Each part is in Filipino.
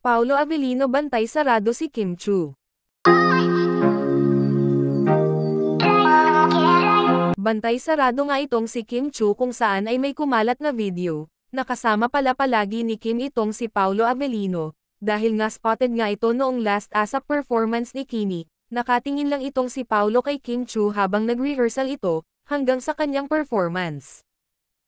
Paolo Avellino bantay sarado si Kim Chu. Bantay sarado nga itong si Kim Chu kung saan ay may kumalat na video, nakasama pala palagi ni Kim itong si Paolo Avellino, dahil nga spotted nga ito noong last ASAP performance ni Kimi, nakatingin lang itong si Paolo kay Kim Chu habang nag-rehearsal ito, hanggang sa kanyang performance.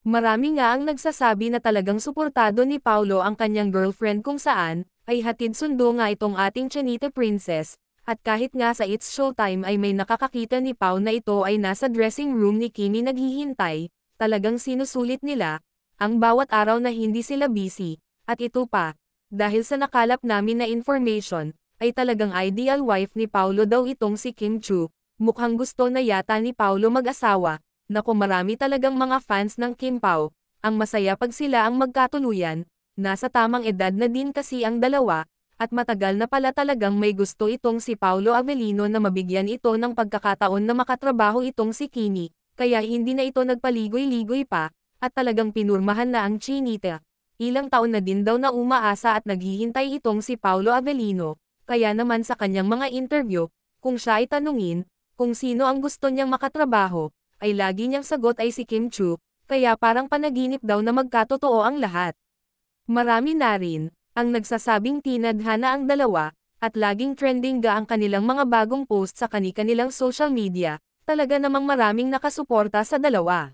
Marami nga ang nagsasabi na talagang suportado ni Paolo ang kanyang girlfriend kung saan, ay hatid sundo nga itong ating Chinita Princess, at kahit nga sa It's Showtime ay may nakakakita ni Pao na ito ay nasa dressing room ni Kimi naghihintay, talagang sinusulit nila, ang bawat araw na hindi sila busy, at ito pa, dahil sa nakalap namin na information, ay talagang ideal wife ni Paolo daw itong si Kim Chu, mukhang gusto na yata ni Paolo mag-asawa, naku marami talagang mga fans ng Kim Pao, ang masaya pag sila ang magkatuluyan. Nasa tamang edad na din kasi ang dalawa, at matagal na pala talagang may gusto itong si Paolo Avellino na mabigyan ito ng pagkakataon na makatrabaho itong si Kimi, kaya hindi na ito nagpaligoy-ligoy pa, at talagang pinurmahan na ang Chinita. Ilang taon na din daw na umaasa at naghihintay itong si Paolo Avellino, kaya naman sa kanyang mga interview, kung siya ay tanungin, kung sino ang gusto niyang makatrabaho, ay lagi niyang sagot ay si Kim Chu, kaya parang panaginip daw na magkatotoo ang lahat. Marami na rin ang nagsasabing tinadhana ang dalawa, at laging trending ga ang kanilang mga bagong post sa kani-kanilang social media, talaga namang maraming nakasuporta sa dalawa.